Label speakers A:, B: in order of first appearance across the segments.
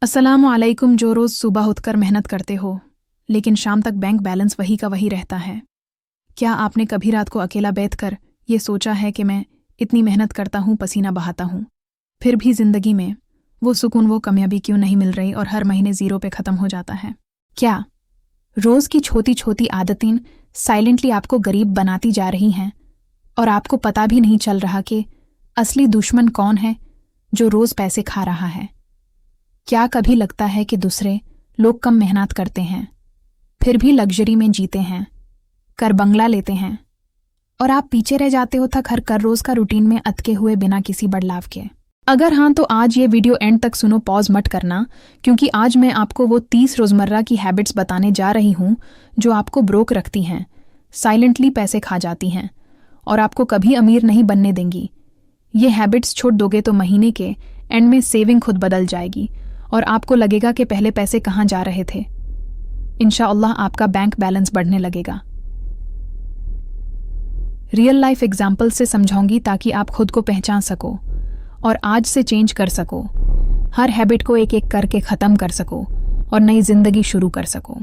A: अस्सलामु अलैकुम। जो रोज़ सुबह उठकर मेहनत करते हो लेकिन शाम तक बैंक बैलेंस वही का वही रहता है। क्या आपने कभी रात को अकेला बैठकर ये सोचा है कि मैं इतनी मेहनत करता हूँ, पसीना बहाता हूँ, फिर भी ज़िंदगी में वो सुकून, वो कामयाबी क्यों नहीं मिल रही और हर महीने ज़ीरो पे ख़त्म हो जाता है? क्या रोज़ की छोटी छोटी आदतें साइलेंटली आपको गरीब बनाती जा रही हैं और आपको पता भी नहीं चल रहा कि असली दुश्मन कौन है जो रोज़ पैसे खा रहा है? क्या कभी लगता है कि दूसरे लोग कम मेहनत करते हैं फिर भी लग्जरी में जीते हैं, कर बंगला लेते हैं, और आप पीछे रह जाते हो थक हर कर रोज का रूटीन में अटके हुए बिना किसी बदलाव के? अगर हाँ तो आज ये वीडियो एंड तक सुनो, पॉज मत करना, क्योंकि आज मैं आपको वो 30 रोजमर्रा की हैबिट्स बताने जा रही हूँ जो आपको ब्रोक रखती हैं, साइलेंटली पैसे खा जाती हैं और आपको कभी अमीर नहीं बनने देंगी। ये हैबिट्स छोड़ दोगे तो महीने के एंड में सेविंग खुद बदल जाएगी और आपको लगेगा कि पहले पैसे कहाँ जा रहे थे। इंशाअल्लाह आपका बैंक बैलेंस बढ़ने लगेगा। रियल लाइफ एग्जाम्पल से समझाऊंगी ताकि आप खुद को पहचान सको और आज से चेंज कर सको, हर हैबिट को एक एक करके ख़त्म कर सको और नई जिंदगी शुरू कर सको।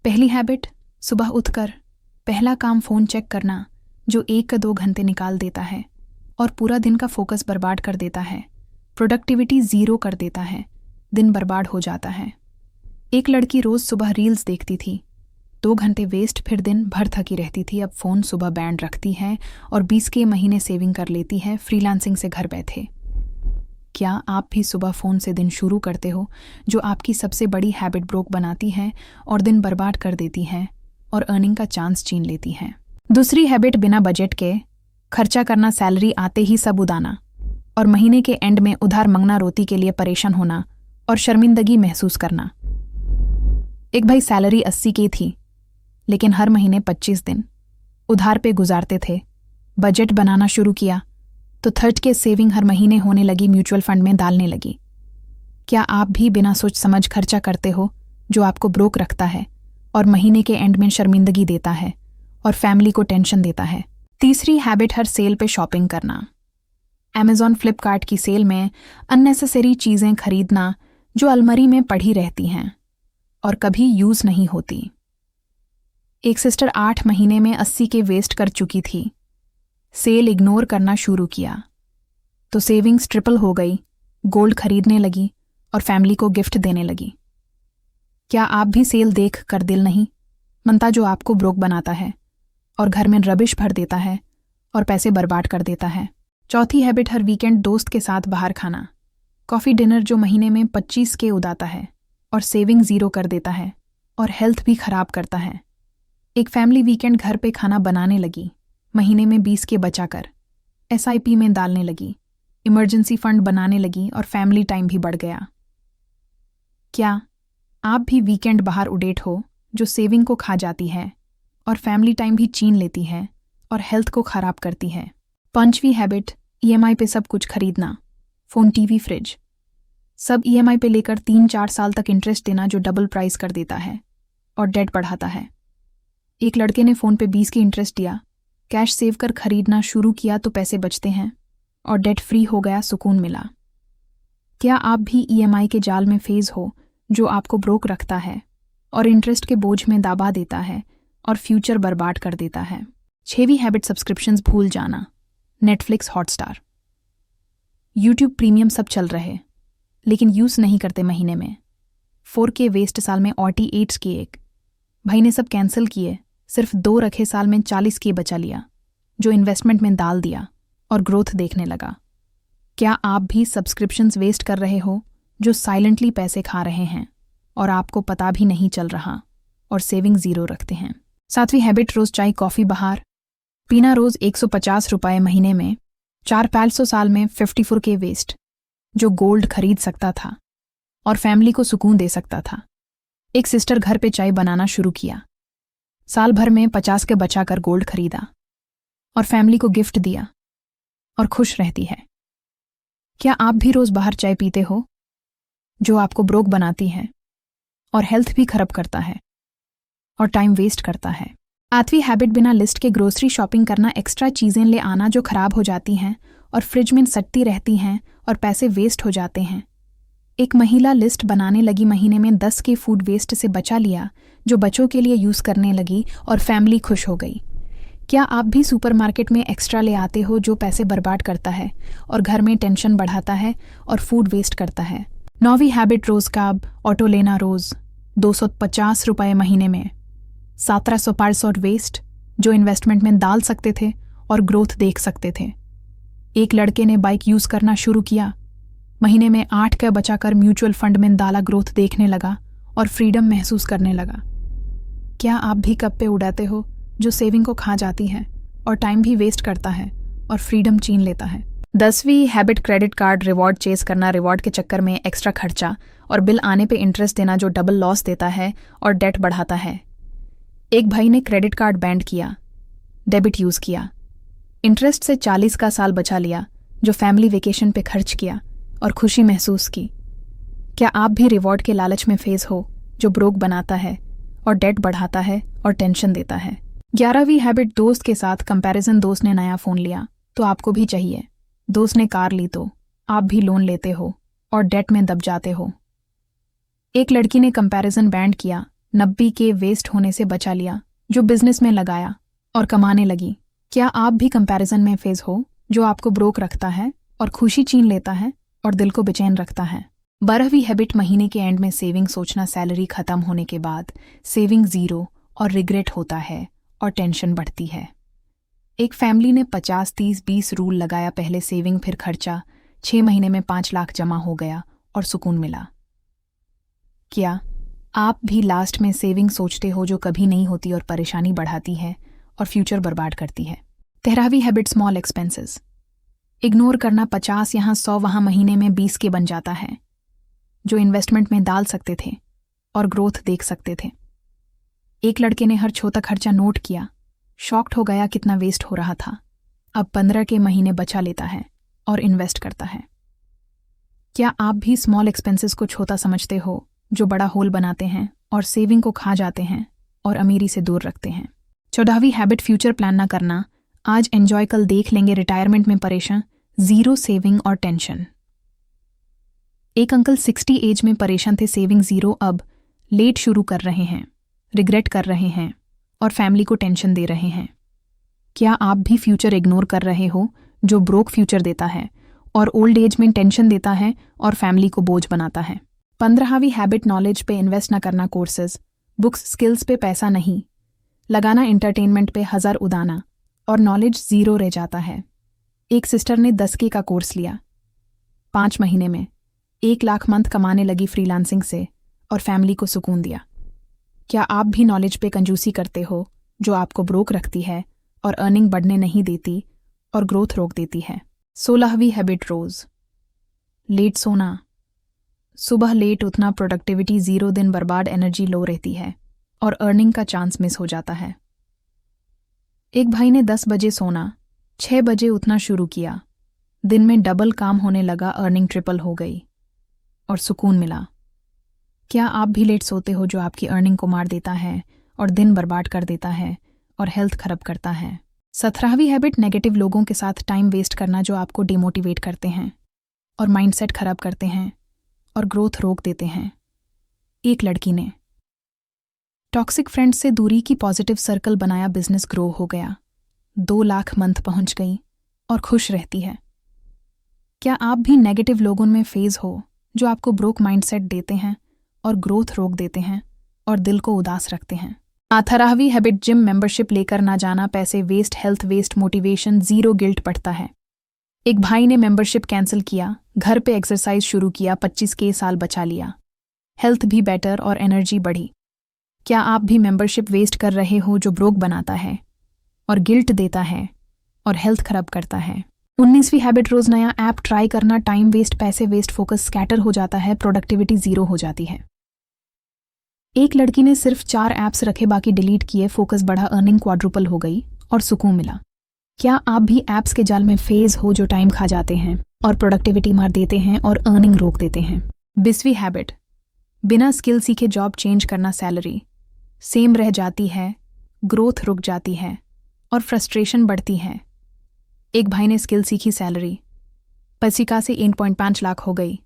A: पहली हैबिट, सुबह उठकर पहला काम फ़ोन चेक करना, जो 1 या 2 घंटे निकाल देता है और पूरा दिन का फोकस बर्बाद कर देता है, प्रोडक्टिविटी ज़ीरो कर देता है, दिन बर्बाद हो जाता है। एक लड़की रोज सुबह रील्स देखती थी, 2 घंटे वेस्ट, फिर दिन भर थकी रहती थी। अब फ़ोन सुबह बैंड रखती है और 20 के महीने सेविंग कर लेती है फ्रीलांसिंग से घर बैठे। क्या आप भी सुबह फ़ोन से दिन शुरू करते हो, जो आपकी सबसे बड़ी हैबिट ब्रोक बनाती है और दिन बर्बाद कर देती है और अर्निंग का चांस छीन लेती है? दूसरी हैबिट, बिना बजट के खर्चा करना, सैलरी आते ही सब उड़ाना और महीने के एंड में उधार मांगना, रोटी के लिए परेशान होना और शर्मिंदगी महसूस करना। एक भाई सैलरी 80 की थी लेकिन हर महीने 25 दिन उधार पे गुजारते थे। बजट बनाना शुरू किया तो 30 के सेविंग हर महीने होने लगी, म्यूचुअल फंड में डालने लगी। क्या आप भी बिना सोच समझ खर्चा करते हो, जो आपको ब्रोक रखता है और महीने के एंड में शर्मिंदगी देता है और फैमिली को टेंशन देता है? तीसरी हैबिट, हर सेल पे शॉपिंग करना। अमेज़ॉन, फ्लिपकार्ट की सेल में अननेसेसरी चीज़ें खरीदना जो अलमारी में पड़ी रहती हैं और कभी यूज़ नहीं होती। एक सिस्टर 8 महीने में 80 के वेस्ट कर चुकी थी। सेल इग्नोर करना शुरू किया तो सेविंग्स ट्रिपल हो गई, गोल्ड खरीदने लगी और फैमिली को गिफ्ट देने लगी। क्या आप भी सेल देख कर दिल नहीं मनता, जो आपको ब्रोक बनाता है और घर में रबिश भर देता है और पैसे बर्बाद कर देता है? चौथी हैबिट, हर वीकेंड दोस्त के साथ बाहर खाना, कॉफ़ी डिनर, जो महीने में 25 के उड़ाता है और सेविंग ज़ीरो कर देता है और हेल्थ भी खराब करता है। एक फैमिली वीकेंड घर पे खाना बनाने लगी, महीने में 20 के बचाकर SIP में डालने लगी, इमरजेंसी फंड बनाने लगी और फैमिली टाइम भी बढ़ गया। क्या आप भी वीकेंड बाहर उड़ेट हो, जो सेविंग को खा जाती है और फैमिली टाइम भी छीन लेती है और हेल्थ को खराब करती है? पांचवी हैबिट, EMI पे सब कुछ खरीदना, फ़ोन, टीवी, फ्रिज, सब EMI पे लेकर 3-4 साल तक इंटरेस्ट देना, जो डबल प्राइस कर देता है और डेट बढ़ाता है। एक लड़के ने फ़ोन पे 20 की इंटरेस्ट दिया, कैश सेव कर खरीदना शुरू किया तो पैसे बचते हैं और डेट फ्री हो गया, सुकून मिला। क्या आप भी EMI के जाल में फेज हो, जो आपको ब्रोक रखता है और इंटरेस्ट के बोझ में दबा देता है और फ्यूचर बर्बाद कर देता है? 6वीं हैबिट, सब्सक्रिप्शंस भूल जाना, नेटफ्लिक्स, हॉटस्टार, यूट्यूब प्रीमियम सब चल रहे लेकिन यूज़ नहीं करते। महीने में 4K वेस्ट, साल में 48 की एक भाई ने सब कैंसिल किए, सिर्फ 2 रखे, साल में 40 के बचा लिया, जो इन्वेस्टमेंट में डाल दिया और ग्रोथ देखने लगा। क्या आप भी सब्सक्रिप्शंस वेस्ट कर रहे हो, जो साइलेंटली पैसे खा रहे हैं और आपको पता भी नहीं चल रहा और सेविंग ज़ीरो रखते हैं? 7वीं हैबिट, रोज़ चाय कॉफ़ी बाहर पीना, रोज़ 150 रुपये, महीने में 4-500, साल में 54 के वेस्ट, जो गोल्ड खरीद सकता था और फैमिली को सुकून दे सकता था। एक सिस्टर घर पे चाय बनाना शुरू किया, साल भर में 50 के बचाकर गोल्ड खरीदा और फैमिली को गिफ्ट दिया और खुश रहती है। क्या आप भी रोज़ बाहर चाय पीते हो, जो आपको ब्रोक बनाती है और हेल्थ भी खराब करता है और टाइम वेस्ट करता है? 8वीं हैबिट, बिना लिस्ट के ग्रोसरी शॉपिंग करना, एक्स्ट्रा चीज़ें ले आना जो खराब हो जाती हैं और फ्रिज में सटती रहती हैं और पैसे वेस्ट हो जाते हैं। एक महिला लिस्ट बनाने लगी, महीने में 10 के फूड वेस्ट से बचा लिया जो बच्चों के लिए यूज़ करने लगी और फैमिली खुश हो गई। क्या आप भी सुपरमार्केट में एक्स्ट्रा ले आते हो जो पैसे बर्बाद करता है और घर में टेंशन बढ़ाता है और फूड वेस्ट करता है? 9वीं हैबिट, रोज कार्ब ऑटो लेना रोज 250 रुपये महीने में 1700 वेस्ट जो इन्वेस्टमेंट में डाल सकते थे और ग्रोथ देख सकते थे। एक लड़के ने बाइक यूज़ करना शुरू किया, महीने में 8 का बचाकर म्यूचुअल फंड में डाला, ग्रोथ देखने लगा और फ्रीडम महसूस करने लगा। क्या आप भी कप्पे उड़ाते हो जो सेविंग को खा जाती है और टाइम भी वेस्ट करता है और फ्रीडम छीन लेता है? 10वीं habit, credit card reward chase करना, रिवॉर्ड के चक्कर में एक्स्ट्रा खर्चा और बिल आने पे इंटरेस्ट देना जो डबल लॉस देता है और डेट बढ़ाता है। एक भाई ने क्रेडिट कार्ड बैंड किया, डेबिट यूज़ किया, इंटरेस्ट से 40 का साल बचा लिया जो फैमिली वेकेशन पे खर्च किया और खुशी महसूस की। क्या आप भी रिवॉर्ड के लालच में फेस हो जो ब्रोक बनाता है और डेट बढ़ाता है और टेंशन देता है? 11वीं हैबिट, दोस्त के साथ कंपैरिजन। दोस्त ने नया फ़ोन लिया तो आपको भी चाहिए, दोस्त ने कार ली तो आप भी लोन लेते हो और डेट में दब जाते हो। एक लड़की ने कंपैरिजन बैंड किया, 90 के वेस्ट होने से बचा लिया जो बिजनेस में लगाया और कमाने लगी। क्या आप भी कंपैरिजन में फेस हो जो आपको ब्रोक रखता है और खुशी छीन लेता है और दिल को बेचैन रखता है? 12वीं हैबिट, महीने के एंड में सेविंग सोचना। सैलरी खत्म होने के बाद सेविंग ज़ीरो और रिग्रेट होता है और टेंशन बढ़ती है। एक फैमिली ने 50-30-20 रूल लगाया, पहले सेविंग फिर खर्चा। 6 महीने में 5 लाख जमा हो गया और सुकून मिला। क्या आप भी लास्ट में सेविंग सोचते हो जो कभी नहीं होती और परेशानी बढ़ाती है और फ्यूचर बर्बाद करती है? 13वीं हैबिट, स्मॉल एक्सपेंसेस। इग्नोर करना, 50 यहाँ 100 वहाँ, महीने में 20 के बन जाता है जो इन्वेस्टमेंट में डाल सकते थे और ग्रोथ देख सकते थे। एक लड़के ने हर छोटा खर्चा नोट किया, शॉक्ड हो गया कितना वेस्ट हो रहा था। अब 15 के महीने बचा लेता है और इन्वेस्ट करता है। क्या आप भी स्मॉल एक्सपेंसेस को छोटा समझते हो जो बड़ा होल बनाते हैं और सेविंग को खा जाते हैं और अमीरी से दूर रखते हैं? 14वीं हैबिट, फ्यूचर प्लान ना करना। आज एंजॉय कल देख लेंगे, रिटायरमेंट में परेशान, जीरो सेविंग और टेंशन। एक अंकल 60 एज में परेशान थे, सेविंग ज़ीरो, अब लेट शुरू कर रहे हैं, रिग्रेट कर रहे हैं और फैमिली को टेंशन दे रहे हैं। क्या आप भी फ्यूचर इग्नोर कर रहे हो जो ब्रोक फ्यूचर देता है और ओल्ड एज में टेंशन देता है और फैमिली को बोझ बनाता है? 15वीं हैबिट, नॉलेज पे इन्वेस्ट ना करना। कोर्सेज, बुक्स, स्किल्स पे पैसा नहीं लगाना, एंटरटेनमेंट पे 1000 उड़ाना और नॉलेज ज़ीरो रह जाता है। एक सिस्टर ने 10 के का कोर्स लिया, 5 महीने में 1 लाख मंथ कमाने लगी फ्रीलांसिंग से और फैमिली को सुकून दिया। क्या आप भी नॉलेज पे कंजूसी करते हो जो आपको ब्रोक रखती है और अर्निंग बढ़ने नहीं देती और ग्रोथ रोक देती है? 16वीं हैबिट, रोज लेट सोना। सुबह लेट उठना, प्रोडक्टिविटी ज़ीरो, दिन बर्बाद, एनर्जी लो रहती है और अर्निंग का चांस मिस हो जाता है। एक भाई ने 10 बजे सोना, 6 बजे उठना शुरू किया, दिन में डबल काम होने लगा, अर्निंग ट्रिपल हो गई और सुकून मिला। क्या आप भी लेट सोते हो जो आपकी अर्निंग को मार देता है और दिन बर्बाद कर देता है और हेल्थ खराब करता है? 17वीं हैबिट, नेगेटिव लोगों के साथ टाइम वेस्ट करना जो आपको डिमोटिवेट करते हैं और माइंडसेट खराब करते हैं और ग्रोथ रोक देते हैं। एक लड़की ने टॉक्सिक फ्रेंड्स से दूरी की, पॉजिटिव सर्कल बनाया, बिजनेस ग्रो हो गया, 2 लाख मंथ पहुंच गई और खुश रहती है। क्या आप भी नेगेटिव लोगों में फेज हो जो आपको ब्रोक माइंडसेट देते हैं और ग्रोथ रोक देते हैं और दिल को उदास रखते हैं? 18वीं हैबिट, जिम मेंबरशिप लेकर ना जाना, पैसे waste, health waste, motivation zero, guilt पड़ता है। एक भाई ने मेंबरशिप कैंसिल किया, घर पे एक्सरसाइज शुरू किया, 25 के साल बचा लिया, हेल्थ भी बेटर और एनर्जी बढ़ी। क्या आप भी मेंबरशिप वेस्ट कर रहे हो जो ब्रोक बनाता है और गिल्ट देता है और हेल्थ खराब करता है? 19वीं हैबिट, रोज नया ऐप ट्राई करना, टाइम वेस्ट, पैसे वेस्ट, फोकस स्कैटर हो जाता है, प्रोडक्टिविटी ज़ीरो हो जाती है। एक लड़की ने सिर्फ 4 ऐप्स रखे, बाकी डिलीट किए, फोकस बढ़ा, अर्निंग क्वाड्रुपल हो गई और सुकून मिला। क्या आप भी ऐप्स के जाल में फेज हो जो टाइम खा जाते हैं और प्रोडक्टिविटी मार देते हैं और अर्निंग रोक देते हैं? 20वीं हैबिट, बिना स्किल सीखे जॉब चेंज करना, सैलरी सेम रह जाती है, ग्रोथ रुक जाती है और फ्रस्ट्रेशन बढ़ती है। एक भाई ने स्किल सीखी, सैलरी 25 से 1.5 लाख हो गई,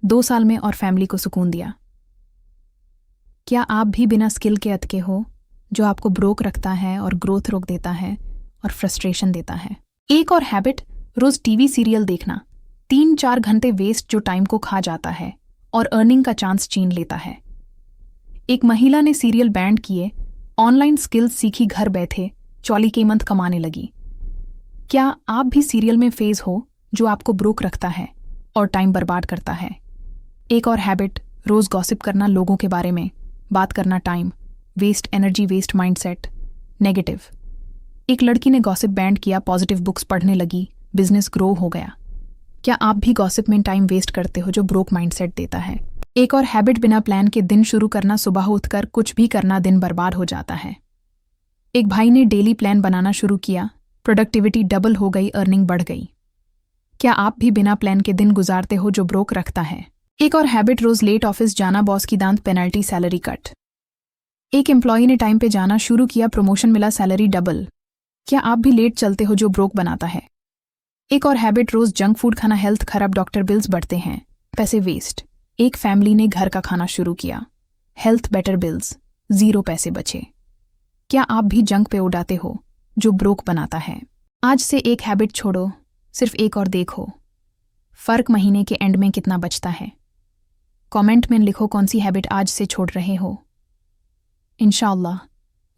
A: 2 साल में और फैमिली को सुकून दिया। क्या आप भी बिना स्किल के अटके हो, जो आपको ब्रोक रखता है और ग्रोथ रोक देता है और फ्रस्ट्रेशन देता है? एक और हैबिट, रोज टीवी सीरियल देखना। 3-4 घंटे वेस्ट जो टाइम को खा जाता है और अर्निंग का चांस छीन लेता है। एक महिला ने सीरियल बैंड किए, ऑनलाइन स्किल्स सीखी, घर बैठे 40K मंथ कमाने लगी। क्या आप भी सीरियल में फेज हो जो आपको ब्रोक रखता है और टाइम बर्बाद करता है? एक और हैबिट, रोज गॉसिप करना, लोगों के बारे में बात करना, time waste, energy waste, mindset negative. एक लड़की ने गॉसिप बैंड किया, पॉजिटिव बुक्स पढ़ने लगी, बिजनेस ग्रो हो गया। क्या आप भी गॉसिप में टाइम वेस्ट करते हो जो ब्रोक माइंडसेट देता है? एक और हैबिट, बिना प्लान के दिन शुरू करना, सुबह उठकर कुछ भी करना, दिन बर्बाद हो जाता है। एक भाई ने डेली प्लान बनाना शुरू किया, प्रोडक्टिविटी डबल हो गई, अर्निंग बढ़ गई। क्या आप भी बिना प्लान के दिन गुजारते हो जो ब्रोक रखता है? एक और हैबिट, रोज लेट ऑफिस जाना, बॉस की दांत, पेनल्टी, सैलरी कट। एक एम्प्लॉय ने टाइम पे जाना शुरू किया, प्रमोशन मिला, सैलरी डबल। क्या आप भी लेट चलते हो जो ब्रोक बनाता है? एक और हैबिट, रोज जंक फूड खाना, हेल्थ खराब, डॉक्टर बिल्स बढ़ते हैं, पैसे वेस्ट। एक फैमिली ने घर का खाना शुरू किया, हेल्थ बेटर, बिल्स 0 पैसे बचे। क्या आप भी जंक पे उड़ाते हो जो ब्रोक बनाता है? आज से एक हैबिट छोड़ो, सिर्फ एक और देखो, फर्क महीने के एंड में कितना बचता है। कमेंट में लिखो कौन सी हैबिट आज से छोड़ रहे हो। इंशाअल्लाह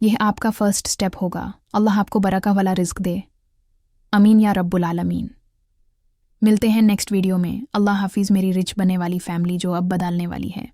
A: यह आपका फर्स्ट स्टेप होगा। अल्लाह आपको बरका वाला रिज्क दे। अमीन या रब्बुल आलमीन। मिलते हैं नेक्स्ट वीडियो में। अल्लाह हाफिज़, मेरी रिच बनने वाली फैमिली जो अब बदलने वाली है।